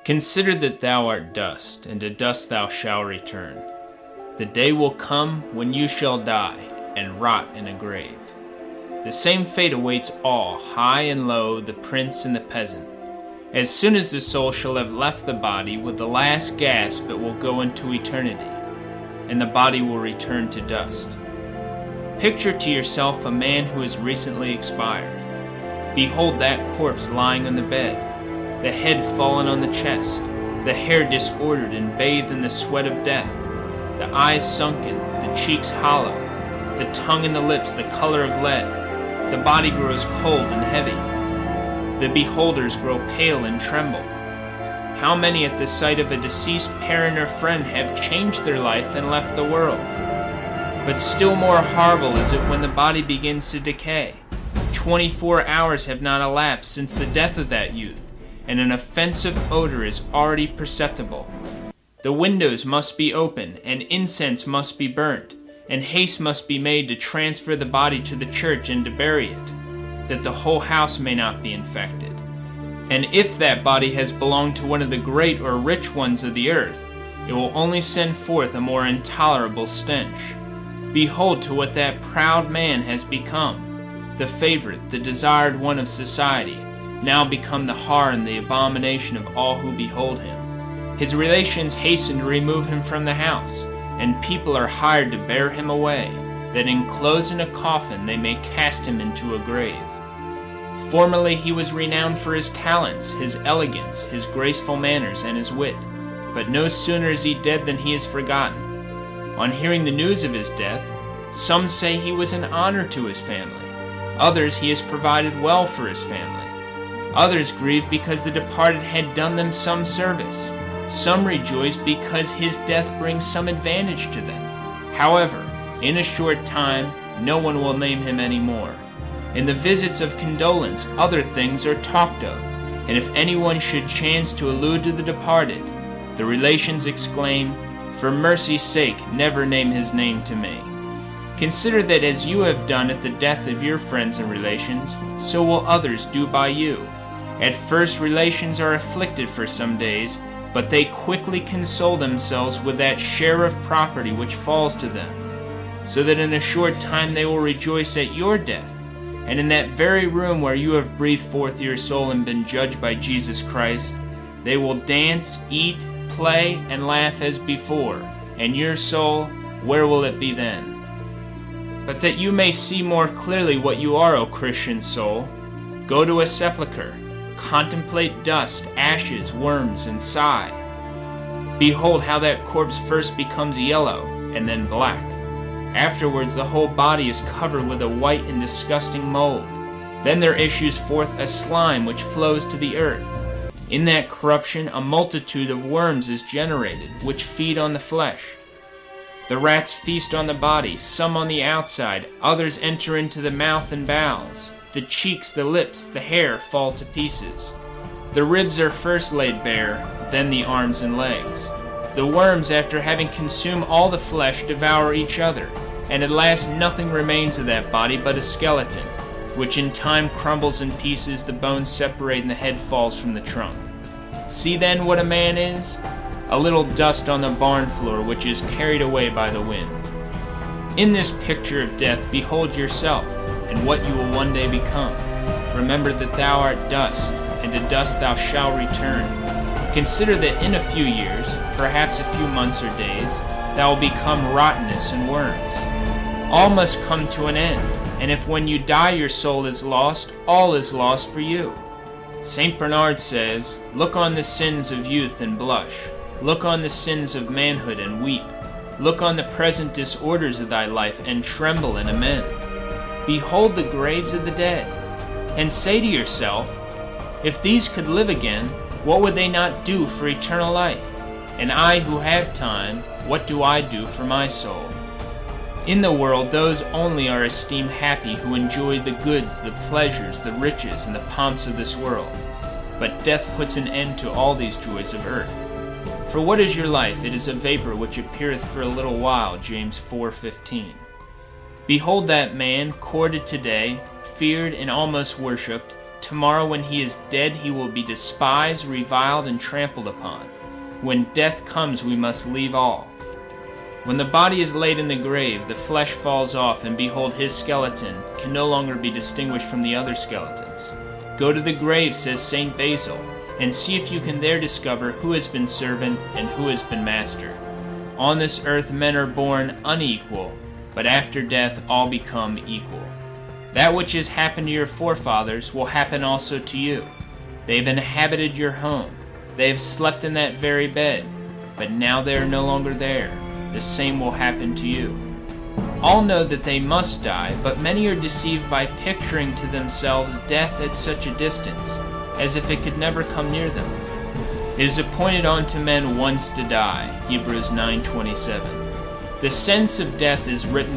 Consider that thou art dust, and to dust thou shalt return. The day will come when you shall die, and rot in a grave. The same fate awaits all, high and low, the prince and the peasant. As soon as the soul shall have left the body, with the last gasp it will go into eternity, and the body will return to dust. Picture to yourself a man who has recently expired. Behold that corpse lying on the bed, the head fallen on the chest, the hair disordered and bathed in the sweat of death, the eyes sunken, the cheeks hollow, the tongue and the lips the color of lead. The body grows cold and heavy. The beholders grow pale and tremble. How many at the sight of a deceased parent or friend have changed their life and left the world? But still more horrible is it when the body begins to decay. 24 hours have not elapsed since the death of that youth, and an offensive odor is already perceptible. The windows must be opened, and incense must be burnt, and haste must be made to transfer the body to the church and to bury it, that the whole house may not be infected. And if that body has belonged to one of the great or rich ones of the earth, it will only send forth a more intolerable stench. Behold to what that proud man has become, the favorite, the desired one of society, now become the horror and the abomination of all who behold him. His relations hasten to remove him from the house, and people are hired to bear him away, that enclosed in a coffin they may cast him into a grave. Formerly he was renowned for his talents, his elegance, his graceful manners, and his wit, but no sooner is he dead than he is forgotten. On hearing the news of his death, some say he was an honor to his family, others he has provided well for his family. Others grieve because the departed had done them some service. Some rejoice because his death brings some advantage to them. However, in a short time, no one will name him any more. In the visits of condolence, other things are talked of, and if anyone should chance to allude to the departed, the relations exclaim, "For mercy's sake, never name his name to me." Consider that as you have done at the death of your friends and relations, so will others do by you. At first relations are afflicted for some days, but they quickly console themselves with that share of property which falls to them, so that in a short time they will rejoice at your death, and in that very room where you have breathed forth your soul and been judged by Jesus Christ, they will dance, eat, play, and laugh as before, and your soul, where will it be then? But that you may see more clearly what you are, O Christian soul, go to a sepulchre, contemplate dust, ashes, worms, and sigh. Behold how that corpse first becomes yellow, and then black. Afterwards the whole body is covered with a white and disgusting mold. Then there issues forth a slime which flows to the earth. In that corruption a multitude of worms is generated, which feed on the flesh. The rats feast on the body, some on the outside, others enter into the mouth and bowels. The cheeks, the lips, the hair fall to pieces. The ribs are first laid bare, then the arms and legs. The worms, after having consumed all the flesh, devour each other, and at last nothing remains of that body but a skeleton, which in time crumbles in pieces, the bones separate, and the head falls from the trunk. See then what a man is? A little dust on the barn floor, which is carried away by the wind. In this picture of death, behold yourself, and what you will one day become. Remember that thou art dust, and to dust thou shalt return. Consider that in a few years, perhaps a few months or days, thou will become rottenness and worms. All must come to an end, and if when you die your soul is lost, all is lost for you. St. Bernard says, "Look on the sins of youth and blush. Look on the sins of manhood and weep. Look on the present disorders of thy life and tremble and amend. Behold the graves of the dead, and say to yourself, if these could live again, what would they not do for eternal life? And I who have time, what do I do for my soul?" In the world, those only are esteemed happy who enjoy the goods, the pleasures, the riches, and the pomps of this world. But death puts an end to all these joys of earth. For what is your life? It is a vapor which appeareth for a little while, James 4:15. Behold that man, courted today, feared and almost worshipped, tomorrow when he is dead he will be despised, reviled, and trampled upon. When death comes we must leave all. When the body is laid in the grave, the flesh falls off, and behold, his skeleton can no longer be distinguished from the other skeletons. Go to the grave, says St. Basil, and see if you can there discover who has been servant and who has been master. On this earth men are born unequal, but after death all become equal. That which has happened to your forefathers will happen also to you. They have inhabited your home. They have slept in that very bed, but now they are no longer there. The same will happen to you. All know that they must die, but many are deceived by picturing to themselves death at such a distance, as if it could never come near them. It is appointed unto men once to die, Hebrews 9:27. The sense of death is written